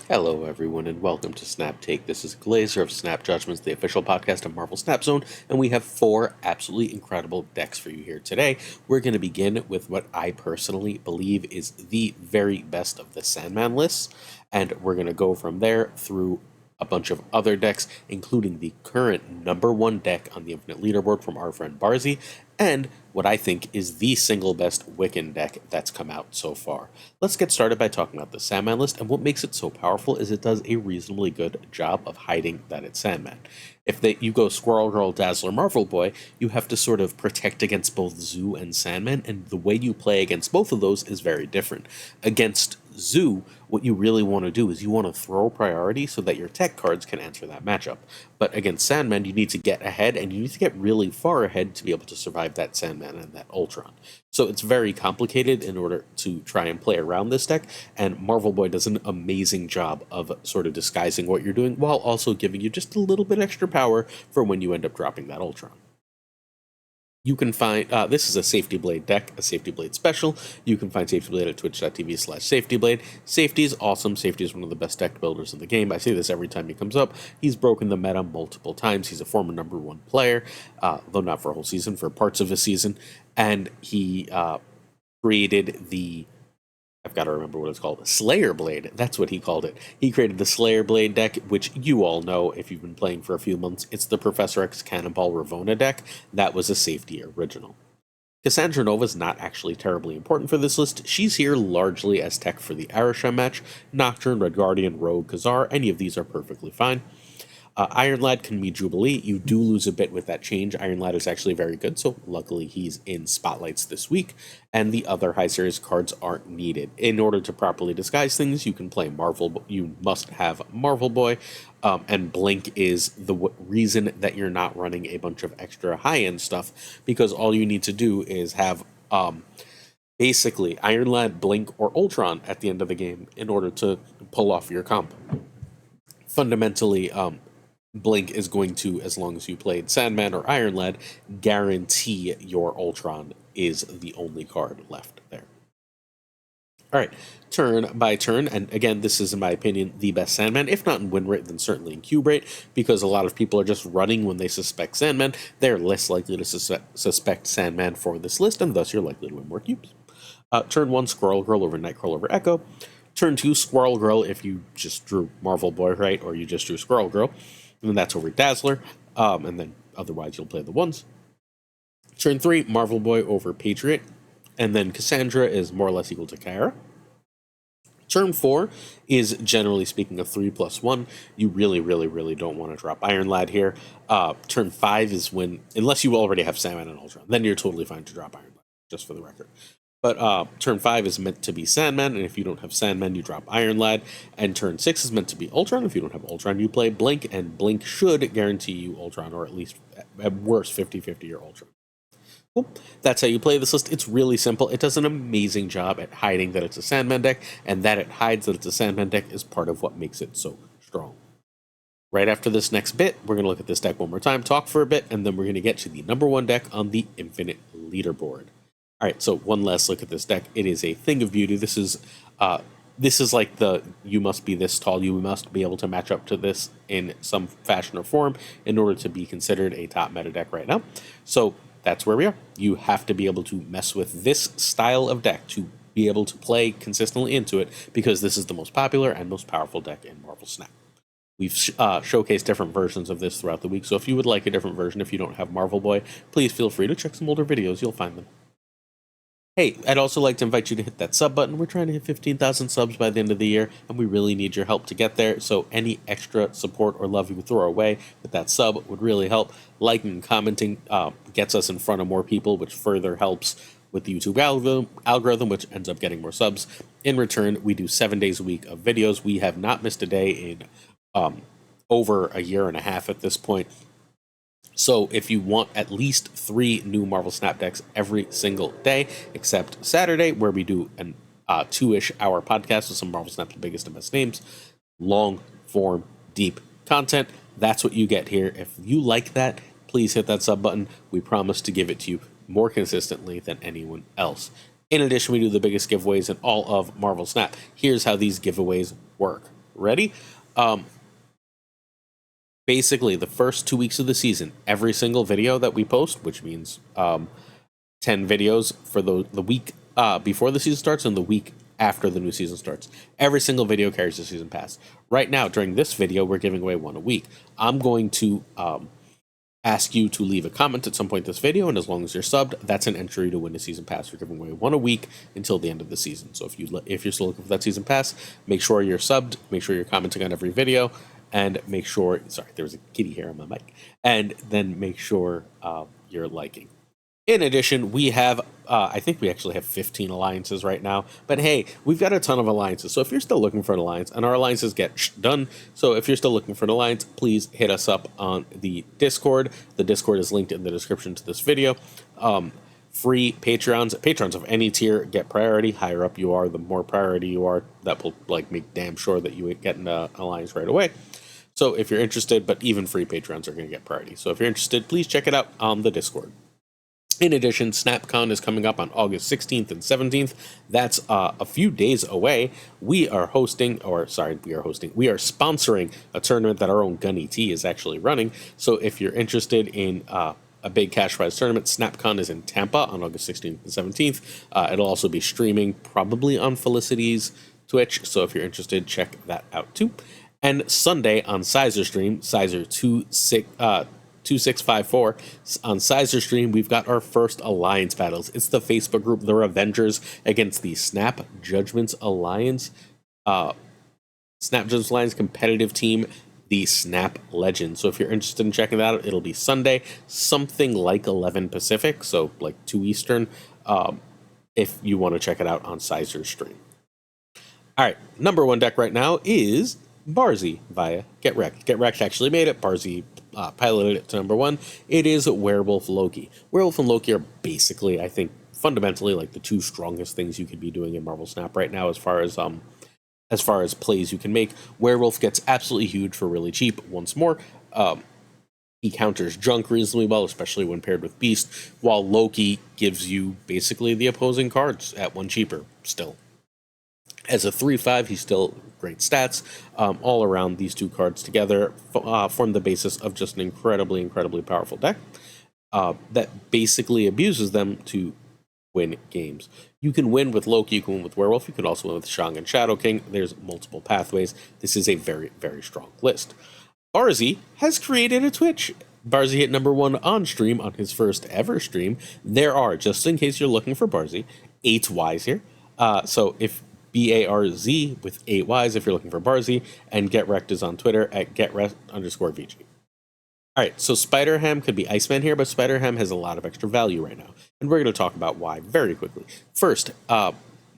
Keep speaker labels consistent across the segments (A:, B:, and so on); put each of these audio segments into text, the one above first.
A: Hello, everyone, and welcome to Snap Take. This is Glazer of Snap Judgments, the official podcast of Marvel Snap Zone, and we have four absolutely incredible decks for you here today. We're going to begin with what I personally believe is the very best of the Sandman lists, and we're going to go from there through a bunch of other decks, including the current #1 deck on the Infinite Leaderboard from our friend Barzy, and what I think is the single best Wiccan deck that's come out so far. Let's get started by talking about the Sandman list, and what makes it so powerful is it does a reasonably good job of hiding that it's Sandman. If you go Squirrel Girl, Dazzler, Marvel Boy, you have to sort of protect against both Zoo and Sandman, and the way you play against both of those is very different. Against Zoo, what you really want to do is you want to throw priority so that your tech cards can answer that matchup. But against Sandman, you need to get ahead, and you need to get really far ahead to be able to survive that Sandman and that Ultron. So it's very complicated in order to try and play around this deck, and Marvel Boy does an amazing job of sort of disguising what you're doing while also giving you just a little bit extra power for when you end up dropping that Ultron. You can find, this is a Safety Blade deck, a Safety Blade special. You can find Safety Blade at twitch.tv/SafetyBlade. Safety is awesome. Safety is one of the best deck builders in the game. I say this every time he comes up. He's broken the meta multiple times. He's a former #1 player, though not for a whole season, for parts of a season. And he created the, I've got to remember what it's called, Slayer Blade. That's what he called it. He created the Slayer Blade deck, which you all know if you've been playing for a few months. It's the Professor X Cannonball Ravonna deck. That was a Safety original. Cassandra Nova is not actually terribly important for this list. She's here largely as tech for the arishem match. Nocturne, Red Guardian, Rogue, Khazar, any of these are perfectly fine. Iron Lad can be Jubilee. You do lose a bit with that change. Iron Lad is actually very good, so luckily he's in spotlights this week, and the other high series cards aren't needed. In order to properly disguise things, you can play Marvel. You must have Marvel Boy, and Blink is the reason that you're not running a bunch of extra high-end stuff, because all you need to do is have basically Iron Lad, Blink, or Ultron at the end of the game in order to pull off your comp. Fundamentally, Blink is going to, as long as you played Sandman or Iron Lad, guarantee your Ultron is the only card left there. Alright, turn by turn, and again, this is, in my opinion, the best Sandman, if not in win rate, then certainly in cube rate, because a lot of people are just running when they suspect Sandman. They're less likely to suspect Sandman for this list, and thus you're likely to win more cubes. Turn 1, Squirrel Girl over Nightcrawler over Echo. Turn 2, Squirrel Girl if you just drew Marvel Boy, right, or you just drew Squirrel Girl. And then that's over Dazzler, and then otherwise you'll play the ones. Turn 3, Marvel Boy over Patriot, and then Cassandra is more or less equal to Kara. Turn 4 is, generally speaking, a 3+1. You really don't want to drop Iron Lad here. Turn 5 is when, unless you already have Sandman and Ultron, then you're totally fine to drop Iron Lad, just for the record. But turn 5 is meant to be Sandman, and if you don't have Sandman, you drop Iron Lad. And turn 6 is meant to be Ultron. If you don't have Ultron, you play Blink, and Blink should guarantee you Ultron, or at least, at worst, 50-50 your Ultron. Cool. That's how you play this list. It's really simple. It does an amazing job at hiding that it's a Sandman deck, and that it hides that it's a Sandman deck is part of what makes it so strong. Right after this next bit, we're going to look at this deck one more time, talk for a bit, and then we're going to get to the #1 deck on the Infinite Leaderboard. Alright, so one last look at this deck. It is a thing of beauty. This is like the you must be this tall, you must be able to match up to this in some fashion or form in order to be considered a top meta deck right now. So that's where we are. You have to be able to mess with this style of deck to be able to play consistently into it, because this is the most popular and most powerful deck in Marvel Snap. We've showcased different versions of this throughout the week, so if you would like a different version, if you don't have Marvel Boy, please feel free to check some older videos. You'll find them. Hey, I'd also like to invite you to hit that sub button. We're trying to hit 15,000 subs by the end of the year, and we really need your help to get there, so any extra support or love you would throw our way with that sub would really help. Liking and commenting gets us in front of more people, which further helps with the YouTube algorithm, which ends up getting more subs. In return, we do 7 days a week of videos. We have not missed a day in over a year and a half at this point. So if you want at least 3 new Marvel Snap decks every single day, except Saturday, where we do an 2-ish hour podcast with some Marvel Snap's biggest and best names, long form, deep content, that's what you get here. If you like that, please hit that sub button. We promise to give it to you more consistently than anyone else. In addition, we do the biggest giveaways in all of Marvel Snap. Here's how these giveaways work. Ready? Basically, the first 2 weeks of the season, every single video that we post, which means 10 videos for the week before the season starts and the week after the new season starts. Every single video carries the season pass. Right now, during this video, we're giving away one a week. I'm going to ask you to leave a comment at some point in this video, and as long as you're subbed, that's an entry to win a season pass. We're giving away one a week until the end of the season. So if you're still looking for that season pass, make sure you're subbed, make sure you're commenting on every video, and make sure, sorry, there was a kitty hair on my mic, and then make sure you're liking. In addition, we have, I think we actually have 15 alliances right now. But hey, we've got a ton of alliances. So if you're still looking for an alliance, and our alliances get done, so if you're still looking for an alliance, please hit us up on the Discord. The Discord is linked in the description to this video. Free patrons of any tier get priority. Higher up you are, the more priority you are. That will make damn sure that you get an alliance right away. So if you're interested, but even free patrons are going to get priority. So if you're interested, please check it out on the Discord. In addition, SnapCon is coming up on August 16th and 17th. That's a few days away. We are sponsoring a tournament that our own Gunny T is actually running. So if you're interested in a big cash prize tournament, SnapCon is in Tampa on August 16th and 17th. It'll also be streaming probably on Felicity's Twitch. So if you're interested, check that out too. And Sunday on Sizer Stream, Sizer 2654 on Sizer Stream, we've got our first alliance battles. It's the Facebook group, the Avengers, against the Snap Judgments Alliance. Snap Judgments Alliance competitive team, the Snap Legends. So if you're interested in checking that out, it'll be Sunday, something like 11 Pacific, so like 2 Eastern, if you want to check it out on Sizer Stream. All right, number one deck right now is Barzy via Get Wrecked. Get Wrecked actually made it. Barzy piloted it to number one. It is Werewolf Loki. Werewolf and Loki are basically, I think, fundamentally like the two strongest things you could be doing in Marvel Snap right now as far as plays you can make. Werewolf gets absolutely huge for really cheap. Once more, he counters junk reasonably well, especially when paired with Beast, while Loki gives you basically the opposing cards at one cheaper still. As a 3/5, he's still great stats. All around, these two cards together form the basis of just an incredibly, incredibly powerful deck that basically abuses them to win games. You can win with Loki, you can win with Werewolf, you can also win with Shang and Shadow King. There's multiple pathways. This is a very, very strong list. Barzy has created a Twitch. Barzy hit number one on stream on his first ever stream. There are, just in case you're looking for Barzy, 8 Ys here. So if BARZ with 8 Ys if you're looking for Barzy, and Get Wrecked is on Twitter at @GetWrecked_VG. Alright, so Spider-Ham could be Iceman here, but Spider-Ham has a lot of extra value right now, and we're going to talk about why very quickly. First,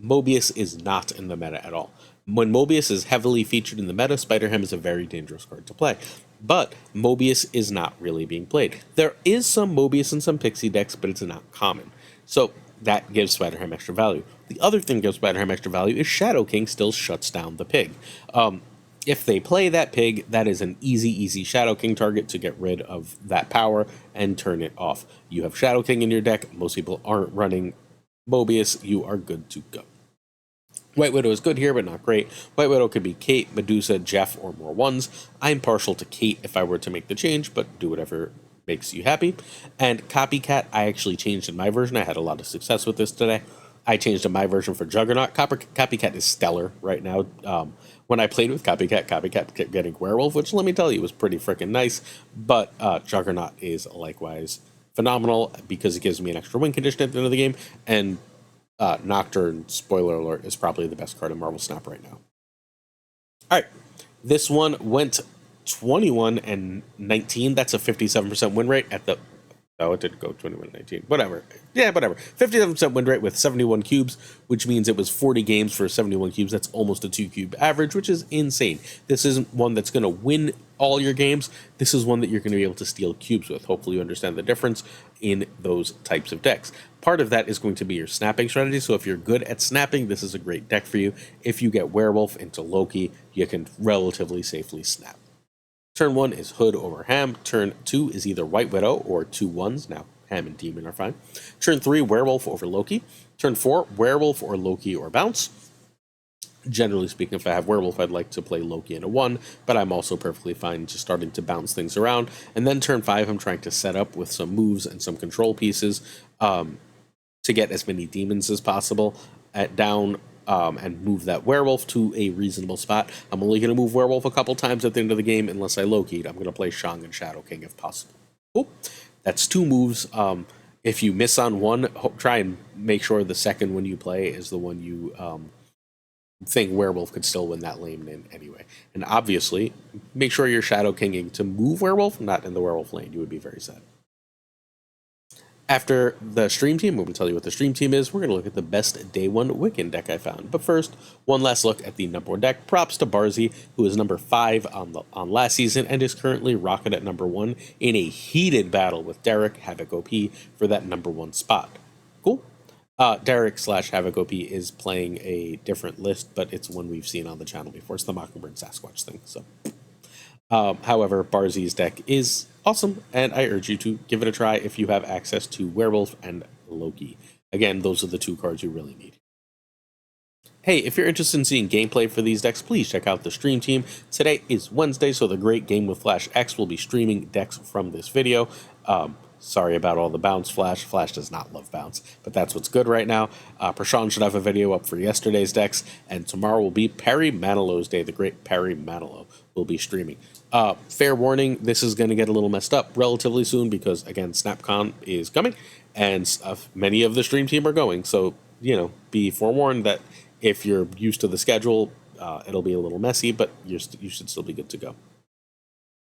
A: Mobius is not in the meta at all. When Mobius is heavily featured in the meta, Spider-Ham is a very dangerous card to play. But Mobius is not really being played. There is some Mobius in some Pixie decks, but it's not common. So that gives Spider-Ham extra value. The other thing that gives Spider-Ham extra value is Shadow King still shuts down the pig. If they play that pig, that is an easy Shadow King target to get rid of that power and turn it off. You have Shadow King in your deck. Most people aren't running Mobius. You are good to go. White Widow is good here, but not great. White Widow could be Kate, Medusa, Jeff, or more ones. I'm partial to Kate if I were to make the change, but do whatever makes you happy. And Copycat, I actually changed in my version. I had a lot of success with this today. I changed in my version for Juggernaut. Copycat is stellar right now. When I played with Copycat kept getting Werewolf, which let me tell you was pretty freaking nice. But Juggernaut is likewise phenomenal because it gives me an extra win condition at the end of the game. And Nocturne, spoiler alert, is probably the best card in Marvel Snap right now. All right, this one went 21 and 19. That's a 57% win rate at the... Oh, it didn't go 21 and 19. Whatever. Yeah, whatever. 57% win rate with 71 cubes, which means it was 40 games for 71 cubes. That's almost a 2-cube average, which is insane. This isn't one that's going to win all your games. This is one that you're going to be able to steal cubes with. Hopefully you understand the difference in those types of decks. Part of that is going to be your snapping strategy. So if you're good at snapping, this is a great deck for you. If you get Werewolf into Loki, you can relatively safely snap. Turn 1 is Hood over Ham. Turn 2 is either White Widow or 2 1s. Now, Ham and Demon are fine. Turn 3, Werewolf over Loki. Turn 4, Werewolf or Loki or Bounce. Generally speaking, if I have Werewolf, I'd like to play Loki in a 1, but I'm also perfectly fine just starting to bounce things around. And then turn 5, I'm trying to set up with some moves and some control pieces to get as many demons as possible down and move that Werewolf to a reasonable spot. I'm only going to move Werewolf a couple times at the end of the game unless I Loki'd. I'm going to play Shang and Shadow King if possible. Oh, that's 2 moves. If you miss on one, try and make sure the second one you play is the one you think Werewolf could still win that lane in anyway. And obviously, make sure you're Shadow Kinging to move Werewolf, not in the Werewolf lane. You would be very sad. After the stream team, we're going to tell you what the stream team is. We're going to look at the best day 1 Wiccan deck I found. But first, one last look at the number 1 deck. Props to Barzy, who is number 5 on last season and is currently rocking at number 1 in a heated battle with Derek Havoc OP for that number 1 spot. Cool. Derek / Havoc OP is playing a different list, but it's one we've seen on the channel before. It's the Mockingbird Sasquatch thing. So, however, Barzi's deck is awesome, and I urge you to give it a try if you have access to Werewolf and Loki. Again, those are the 2 cards you really need. Hey, if you're interested in seeing gameplay for these decks, please check out the stream team. Today is Wednesday, so the great GamingwithFlashX will be streaming decks from this video. Sorry about all the bounce, Flash. Flash does not love bounce, but that's what's good right now. Prashaun should have a video up for yesterday's decks, and tomorrow will be Parry Manilow's day. The great Parry Manilow will be streaming. Fair warning, this is going to get a little messed up relatively soon because, again, SnapCon is coming, and many of the stream team are going. So, be forewarned that if you're used to the schedule, it'll be a little messy, but you should still be good to go.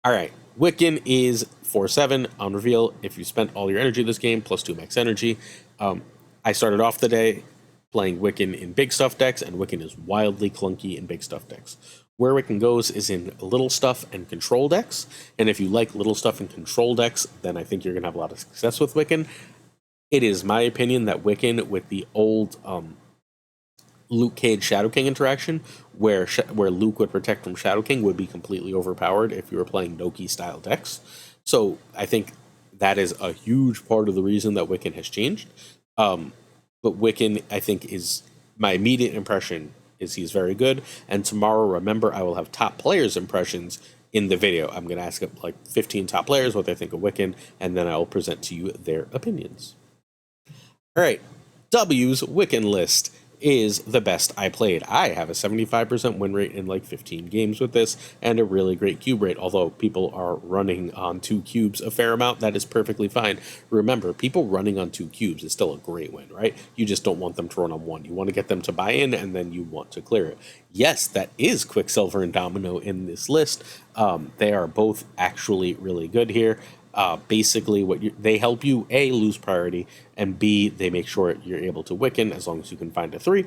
A: All right, Wiccan is 4/7 on reveal. If you spent all your energy this game, plus 2 max energy. I started off the day playing Wiccan in big stuff decks, and Wiccan is wildly clunky in big stuff decks. Where Wiccan goes is in little stuff and control decks, and if you like little stuff and control decks, then I think you're going to have a lot of success with Wiccan. It is my opinion that Wiccan, with the old Luke Cage Shadow King interaction, where Luke would protect from Shadow King, would be completely overpowered if you were playing Loki style decks. So I think that is a huge part of the reason that Wiccan has changed. But Wiccan, I think, is my immediate impression is he's very good. And tomorrow, remember, I will have top players' impressions in the video. I'm going to ask like 15 top players what they think of Wiccan, and then I will present to you their opinions. All right, W's Wiccan list is the best I played. I have a 75% win rate in like 15 games with this, and a really great cube rate. Although people are running on 2 cubes a fair amount, that is perfectly fine. Remember, people running on 2 cubes is still a great win, right? You just don't want them to run on 1. You want to get them to buy in, and then you want to clear it. Yes, that is Quicksilver and Domino in this list. They are both actually really good here. Basically, they help you, A, lose priority, and B, they make sure you're able to Wiccan as long as you can find a 3.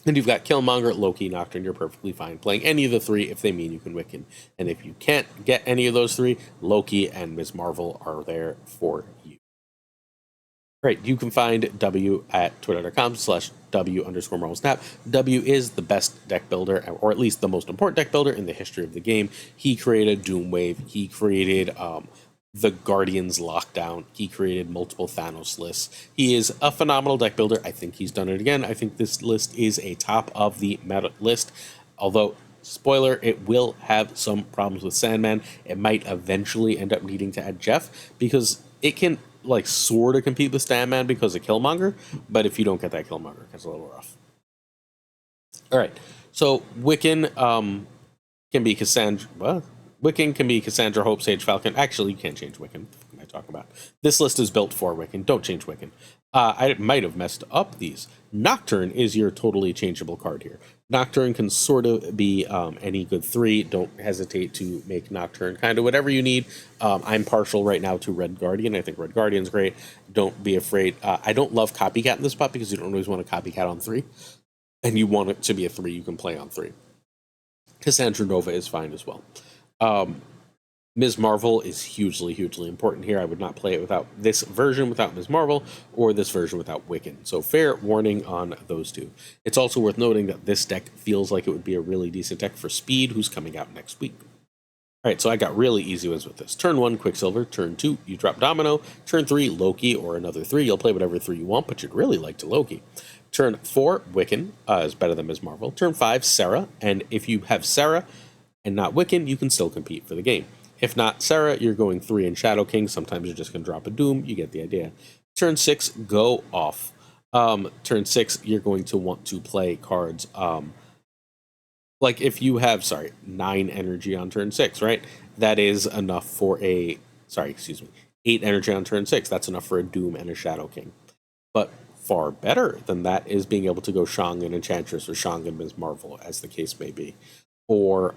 A: And you've got Killmonger, Loki, Nocturne. You're perfectly fine playing any of the 3 if they mean you can Wiccan. And if you can't get any of those 3, Loki and Ms. Marvel are there for you. Right, you can find W at twitter.com/W_MarvelSnap. W is the best deck builder, or at least the most important deck builder in the history of the game. He created Doomwave. He created the Guardians Lockdown. He created multiple Thanos lists. He is a phenomenal deck builder. I think he's done it again. I think this list is a top of the meta list. Although, spoiler, it will have some problems with Sandman. It might eventually end up needing to add Jeff, because it can like sort of compete with Sandman because of Killmonger, but if you don't get that Killmonger, it's a little rough. All right, so Wiccan can be Cassandra. Well, Wiccan can be Cassandra, Hope, Sage, Falcon. Actually, you can't change Wiccan. What am I talking about? This list is built for Wiccan. Don't change Wiccan. I might have messed up these. Nocturne is your totally changeable card here. Nocturne can sort of be any good 3. Don't hesitate to make Nocturne kind of whatever you need. I'm partial right now to Red Guardian. I think Red Guardian's great. Don't be afraid. I don't love Copycat in this spot because you don't always want to Copycat on 3. And you want it to be a 3 you can play on 3. Cassandra Nova is fine as well. Ms. Marvel is hugely, hugely important here. I would not play it without this version without Ms. Marvel, or this version without Wiccan. So fair warning on those 2. It's also worth noting that this deck feels like it would be a really decent deck for Speed, who's coming out next week. All right, so I got really easy ones with this. Turn 1, Quicksilver. Turn 2, you drop Domino. Turn 3, Loki, or another 3. You'll play whatever 3 you want, but you'd really like to Loki. Turn 4, Wiccan is better than Ms. Marvel. Turn 5, Sarah, and if you have Sarah and not Wiccan, you can still compete for the game. If not Sarah, you're going 3 in Shadow King. Sometimes you're just going to drop a Doom. You get the idea. Turn 6, go off. Turn 6, you're going to want to play cards. Like if you have, 9 energy on turn 6, right? That is enough for 8 energy on turn 6. That's enough for a Doom and a Shadow King. But far better than that is being able to go Shang and Enchantress or Shang and Ms. Marvel, as the case may be. Or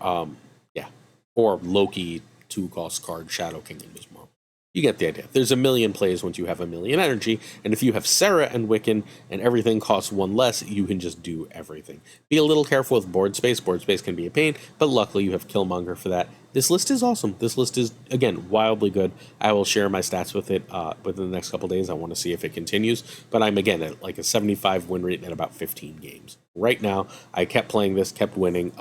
A: Loki, 2-cost card, Shadow King and Ms. Marvel. You get the idea. There's a million plays once you have a million energy, and if you have Sarah and Wiccan and everything costs 1 less, you can just do everything. Be a little careful with board space. Board space can be a pain, but luckily you have Killmonger for that. This list is awesome. This list is, again, wildly good. I will share my stats with it within the next couple days. I want to see if it continues, but I'm, again, at like a 75 win rate at about 15 games. Right now, I kept playing this, kept winning.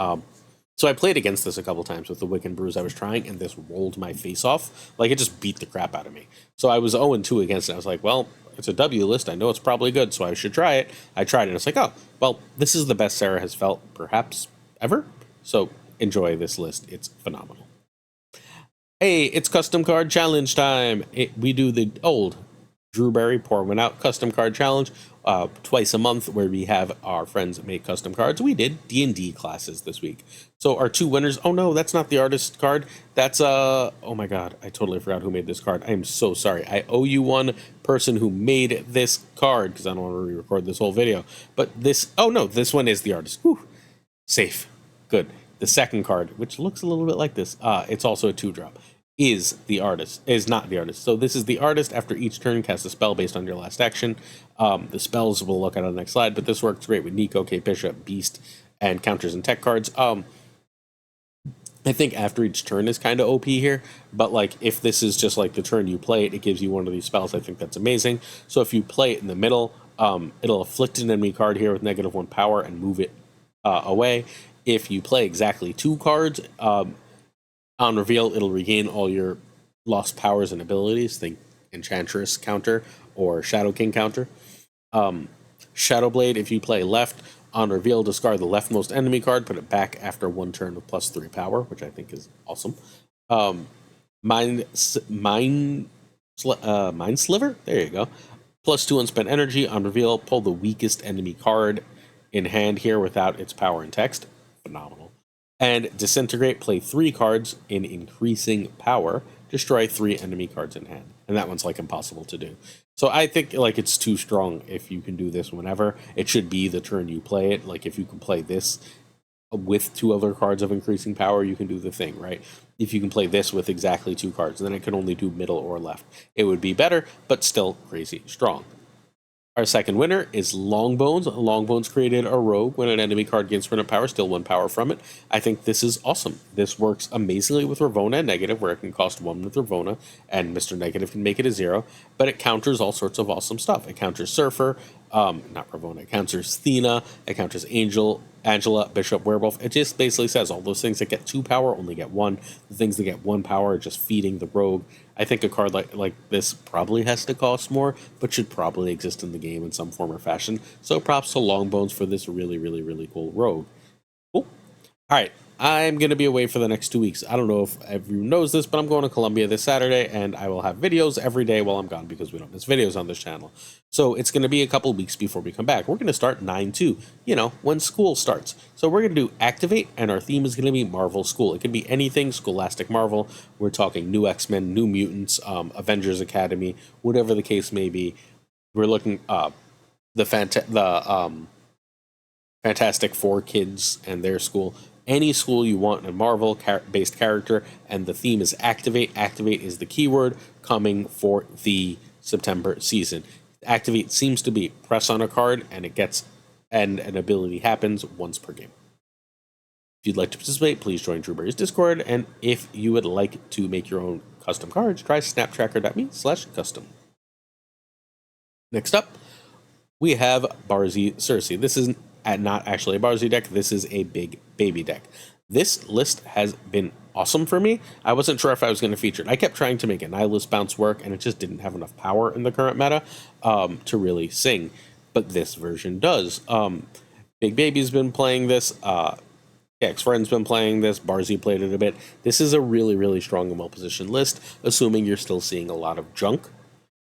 A: So I played against this a couple times with the Wiccan brews I was trying, and this rolled my face off. Like, it just beat the crap out of me. So I was 0-2 against it. I was like, well, it's a W list. I know it's probably good, so I should try it. I tried it, and it's like, oh, well, this is the best Sarah has felt, perhaps, ever. So enjoy this list. It's phenomenal. Hey, it's custom card challenge time. We do the old Drewberry Pour One Out custom card challenge twice a month, where we have our friends make custom cards. We did D&D classes this week. So our 2 winners, oh no, that's not the artist card. That's, oh my god, I totally forgot who made this card. I am so sorry. I owe you one person who made this card, because I don't want to re-record this whole video. But this, oh no, this one is the artist. Whew. Safe. Good. The second card, which looks a little bit like this, it's also a 2-drop. Is not the artist. So this is the artist. After each turn, cast a spell based on your last action. The spells we'll look at on the next slide, but this works great with Nico, Kate Bishop, Beast, and counters and tech cards. I think after each turn is kind of OP here, but like if this is just like the turn you play it, it gives you one of these spells. I think that's amazing. So if you play it in the middle, it'll afflict an enemy card here with -1 power and move it away. If you play exactly 2 cards, on reveal, it'll regain all your lost powers and abilities. Think Enchantress counter or Shadow King counter. Shadow Blade, if you play left, on reveal, discard the leftmost enemy card, put it back after 1 turn with +3 power, which I think is awesome. Mind Sliver, there you go. +2 unspent energy, on reveal, pull the weakest enemy card in hand here without its power and text. Phenomenal. And Disintegrate, play 3 cards in increasing power, destroy 3 enemy cards in hand. And that one's like impossible to do. So I think like it's too strong if you can do this whenever. It should be the turn you play it. Like if you can play this with 2 other cards of increasing power, you can do the thing, right? If you can play this with exactly 2 cards, then it can only do middle or left. It would be better, but still crazy strong. Our second winner is Longbones. Longbones created a rogue. When an enemy card gains sprint power, still 1 power from it. I think this is awesome. This works amazingly with Ravonna and Negative, where it can cost 1 with Ravonna, and Mr. Negative can make it a 0. But it counters all sorts of awesome stuff. It counters Surfer, not Ravonna. It counters Thena. It counters Angela, Bishop, Werewolf. It just basically says all those things that get 2 power only get 1. The things that get 1 power are just feeding the rogue. I think a card like this probably has to cost more, but should probably exist in the game in some form or fashion. So props to Longbones for this really, really, really cool rogue. Cool. All right. I'm going to be away for the next 2 weeks. I don't know if everyone knows this, but I'm going to Colombia this Saturday, and I will have videos every day while I'm gone because we don't miss videos on this channel. So it's going to be a couple weeks before we come back. We're going to start 9/2, when school starts. So we're going to do Activate, and our theme is going to be Marvel School. It can be anything Scholastic Marvel. We're talking New X-Men, New Mutants, Avengers Academy, whatever the case may be. We're looking the Fantastic Four kids and their school. Any school you want in a Marvel-based character, and the theme is Activate. Activate is the keyword coming for the September season. Activate seems to be press on a card, and an ability happens once per game. If you'd like to participate, please join Drewberry's Discord, and if you would like to make your own custom cards, try snaptracker.me/custom. Next up, we have Barzy Sersi. This is not actually a Barzy deck. This is a big baby deck. This list has been awesome for me. I wasn't sure if I was going to feature it. I kept trying to make a Nihilist bounce work, and it just didn't have enough power in the current meta to really sing. but this version does. Big Baby's been playing this. Friend's been playing this. Barzy played it a bit. This is a really, really strong and well-positioned list, assuming you're still seeing a lot of junk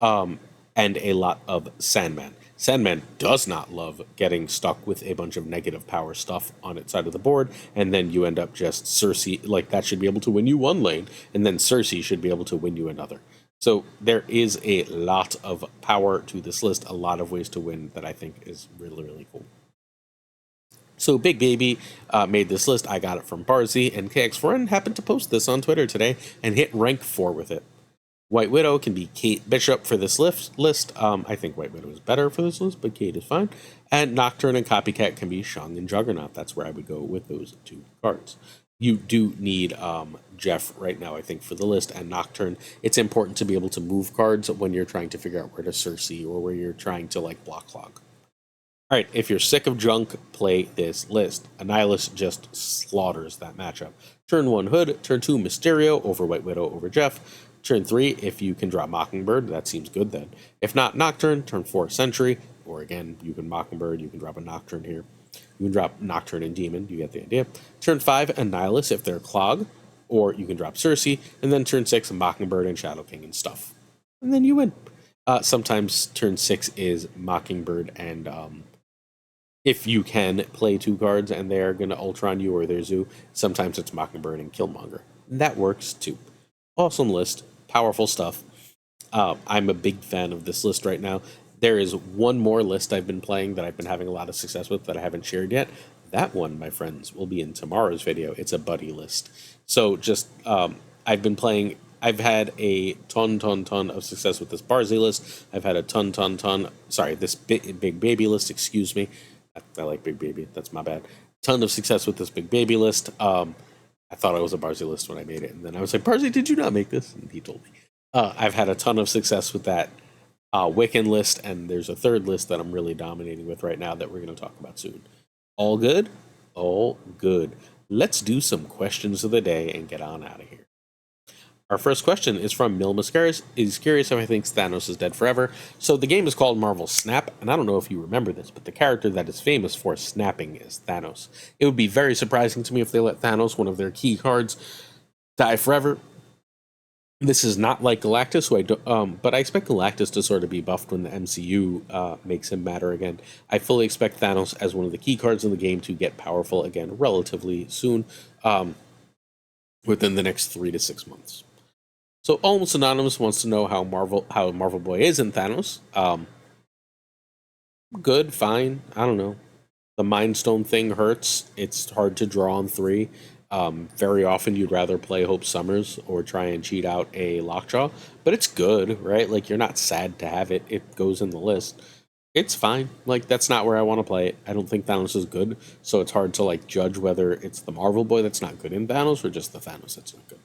A: and a lot of Sandman. Sandman does not love getting stuck with a bunch of negative power stuff on its side of the board, and then you end up just Sersi, like that should be able to win you one lane, and then Sersi should be able to win you another. So there is a lot of power to this list, a lot of ways to win that I think is really, really cool. So Big Baby made this list. I got it from Barzy, and KingofCanada happened to post this on Twitter today and hit rank 4 with it. White Widow can be Kate Bishop for this list. I think White Widow is better for this list, but Kate is fine. And Nocturne and Copycat can be Shang and Juggernaut. That's where I would go with those 2 cards. You do need Jeff right now, I think, for the list, and Nocturne. It's important to be able to move cards when you're trying to figure out where to Sersi or where you're trying to, like, block log. All right, if you're sick of junk, play this list. Annihilus just slaughters that matchup. Turn 1, Hood. Turn 2, Mysterio over White Widow over Jeff. Turn 3, if you can drop Mockingbird, that seems good then. If not, Nocturne. Turn 4, Sentry. Or again, you can Mockingbird, you can drop a Nocturne here. You can drop Nocturne and Demon, you get the idea. Turn 5, Annihilus if they're Clog. Or you can drop Sersi. And then turn 6, Mockingbird and Shadow King and stuff. And then you win. Sometimes turn 6 is Mockingbird and... if you can play 2 cards and they're going to Ultron you or their Zoo, sometimes it's Mockingbird and Killmonger. That works too. Awesome list. Powerful stuff. I'm a big fan of this list right now. There is one more list I've been playing that I've been having a lot of success with that I haven't shared yet. That one, my friends, will be in tomorrow's video. It's a buddy list. So just, I've been playing... I've had a ton of success with this Barzy list. I've had a this Big Baby list, excuse me. I like Big Baby. That's my bad. Ton of success with this Big Baby list. I thought it was a Barzy list when I made it. And then I was like, Barzy, did you not make this? And he told me. I've had a ton of success with that Wiccan list. And there's a third list that I'm really dominating with right now that we're going to talk about soon. All good? All good. Let's do some questions of the day and get on out of here. Our first question is from Mil Mascaris. He's curious if I think Thanos is dead forever. So the game is called Marvel Snap, and I don't know if you remember this, but the character that is famous for snapping is Thanos. It would be very surprising to me if they let Thanos, one of their key cards, die forever. This is not like Galactus, but I expect Galactus to sort of be buffed when the MCU makes him matter again. I fully expect Thanos as one of the key cards in the game to get powerful again relatively soon, within the next 3 to 6 months. So Almost Anonymous wants to know how Marvel Boy is in Thanos. Good, fine. I don't know. The Mind Stone thing hurts. It's hard to draw on 3. Very often you'd rather play Hope Summers or try and cheat out a Lockjaw, but it's good, right? Like, you're not sad to have it. It goes in the list. It's fine. Like, that's not where I want to play it. I don't think Thanos is good, so it's hard to, like, judge whether it's the Marvel Boy that's not good in Thanos or just the Thanos that's not good.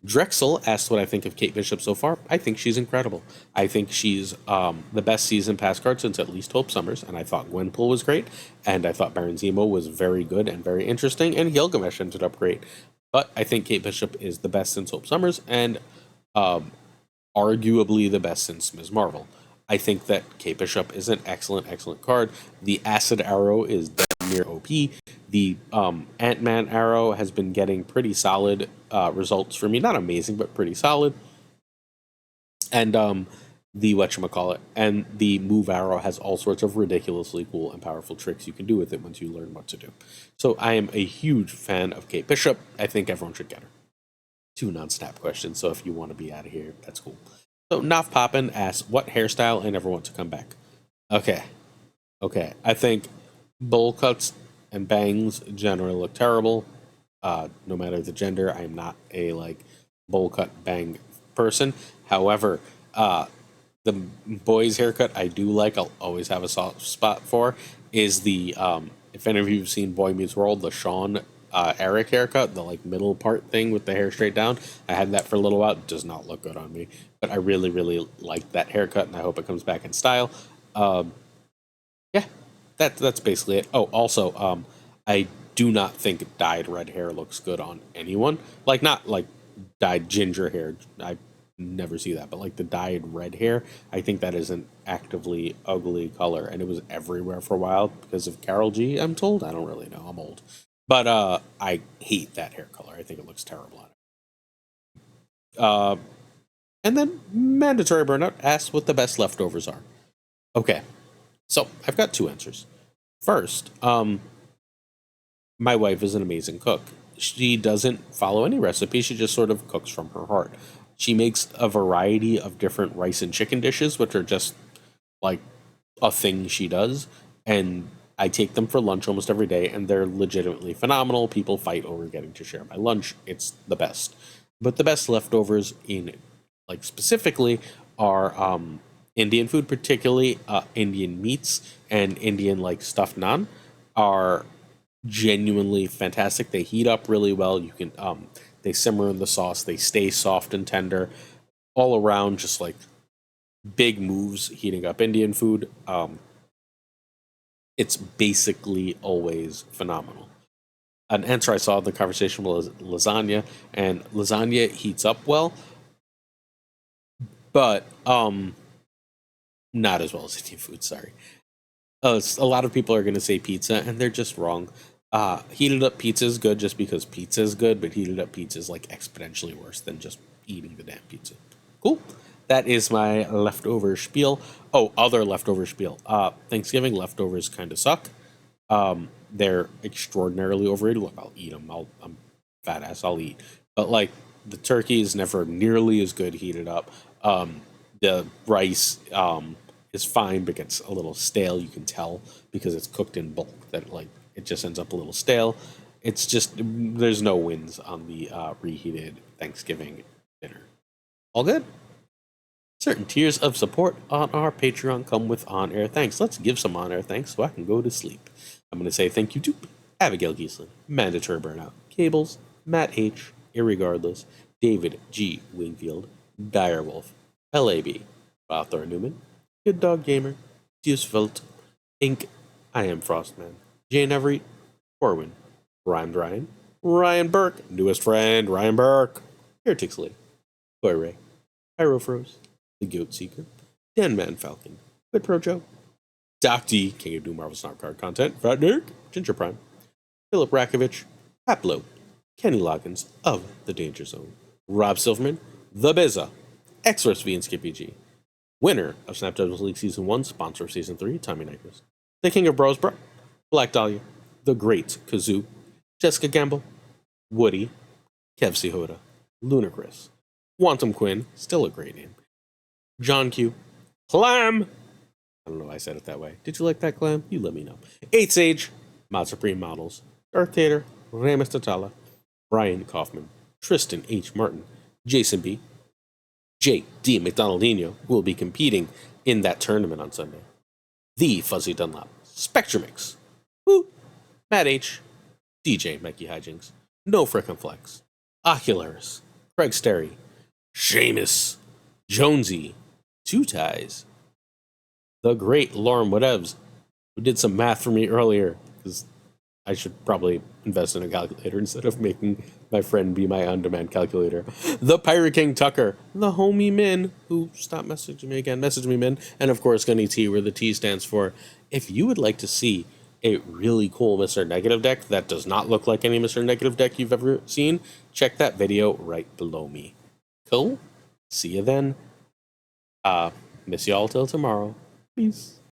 A: Drexel asked what I think of Kate Bishop so far. I think she's incredible. I think she's the best season pass card since at least Hope Summers, and I thought Gwenpool was great, and I thought Baron Zemo was very good and very interesting, and Gilgamesh ended up great. But I think Kate Bishop is the best since Hope Summers, and arguably the best since Ms. Marvel. I think that Kate Bishop is an excellent card. The Acid Arrow is damn near OP. The Ant-Man Arrow has been getting pretty solid results for me. Not amazing, but pretty solid. And the whatchamacallit, and the Move Arrow has all sorts of ridiculously cool and powerful tricks you can do with it once you learn what to do. So I am a huge fan of Kate Bishop. I think everyone should get her. 2 non-snap questions, so if you want to be out of here, that's cool. So Naf Poppin asks, what hairstyle I never want to come back? Okay. I think bowl cuts and bangs generally look terrible. No matter the gender, I am not a bowl cut bang person. However, the boys haircut I do like, I'll always have a soft spot for, is the if any of you have seen Boy Meets World, the Sean Eric haircut, the middle part thing with the hair straight down. I had that for a little while. It does not look good on me, but I really like that haircut, and I hope it comes back in style. Yeah, that's basically it. Oh, also, I do not think dyed red hair looks good on anyone. Not dyed ginger hair. never see that. But like the dyed red hair, I think that is an actively ugly color, and it was everywhere for a while because of Carol G. I'm told. I don't really know. I'm old, but I hate that hair color. I think it looks terrible on it. And then mandatory burnout asks what the best leftovers are. Okay, so I've got two answers. First, my wife is an amazing cook. She doesn't follow any recipe. She just sort of cooks from her heart. She makes a variety of different rice and chicken dishes, which are just like a thing she does. And I take them for lunch almost every day, and they're legitimately phenomenal. People fight over getting to share my lunch. It's the best. But the best leftovers in, like, specifically are Indian food, particularly Indian meats and Indian, like, stuffed naan, are genuinely fantastic. They heat up really well. You can they simmer in the sauce. They stay soft and tender. All around, just like big moves heating up Indian food. It's basically always phenomenal. An answer I saw in the conversation was lasagna, and lasagna heats up well, but not as well as Indian food. Sorry. A lot of people are going to say pizza, and they're just wrong. Heated up pizza is good just because pizza is good, but heated up pizza is like exponentially worse than just eating the damn pizza. Cool. That is my leftover spiel. Oh, other leftover spiel. Thanksgiving leftovers kind of suck. They're extraordinarily overrated. Look, I'll eat them. I'm fat ass. I'll eat. But like the turkey is never nearly as good heated up. The rice is fine, but gets a little stale. You can tell because it's cooked in bulk. That like it just ends up a little stale. It's just there's no wins on the reheated Thanksgiving dinner. All good. Certain tiers of support on our Patreon come with on-air thanks. Let's give some on-air thanks so I can go to sleep. I'm going to say thank you to Abigail Giesland, Mandatory Burnout, Cables, Matt H, Irregardless, David G. Wingfield, Direwolf, LAB, FaThorNewman, Good Dog Gamer, Deucevelt, Inc., I Am Frostman, Jane Everett, Corwin, Rhymed Ryan Burke, newest friend, Ryan Burke, Heretics Lee, Toy Ray, Hyrofroze, The Goat Seeker, Dan Man Falcon, Good Pro Joe, Doc D, King of Doom Marvel Snap Card Content, Fat Nick, Ginger Prime, Philip Rakovich, Haplo, Kenny Loggins of The Danger Zone, Rob Silverman, The Bizza, X-Force V and Skippy G, winner of Snap Judgments League Season 1, sponsor of Season 3, Tommy Nyquist, The King of Bros Bro, Black Dahlia, The Great Kazoo, Jessica Gamble, Woody, Kev C. Hoda, Lunacris, Quantum Quinn, still a great name, John Q, Clam, I don't know why I said it that way. Did you like that, Clam? You let me know. 8 Sage, Mod Supreme Models, Darth Tater, Ramus Tatala, Brian Kaufman, Tristan H. Martin, Jason B., J. D. McDonaldinho, who will be competing in that tournament on Sunday, The Fuzzy Dunlop, Spectrumix, Woo, Matt H., DJ Mikey Hijinks, No Frickin' Flex, Ocularis, Craig Sterry, Seamus, Jonesy, Two Ties, the great Lauren Whatevs, who did some math for me earlier, because I should probably invest in a calculator instead of making my friend be my on-demand calculator. The Pirate King Tuccrr, the homie Min, who stopped messaging me again, message me Min, and of course Gunny T, where the T stands for. If you would like to see a really cool Mr. Negative deck that does not look like any Mr. Negative deck you've ever seen, check that video right below me. Cool? See you then. Miss y'all till tomorrow. Peace.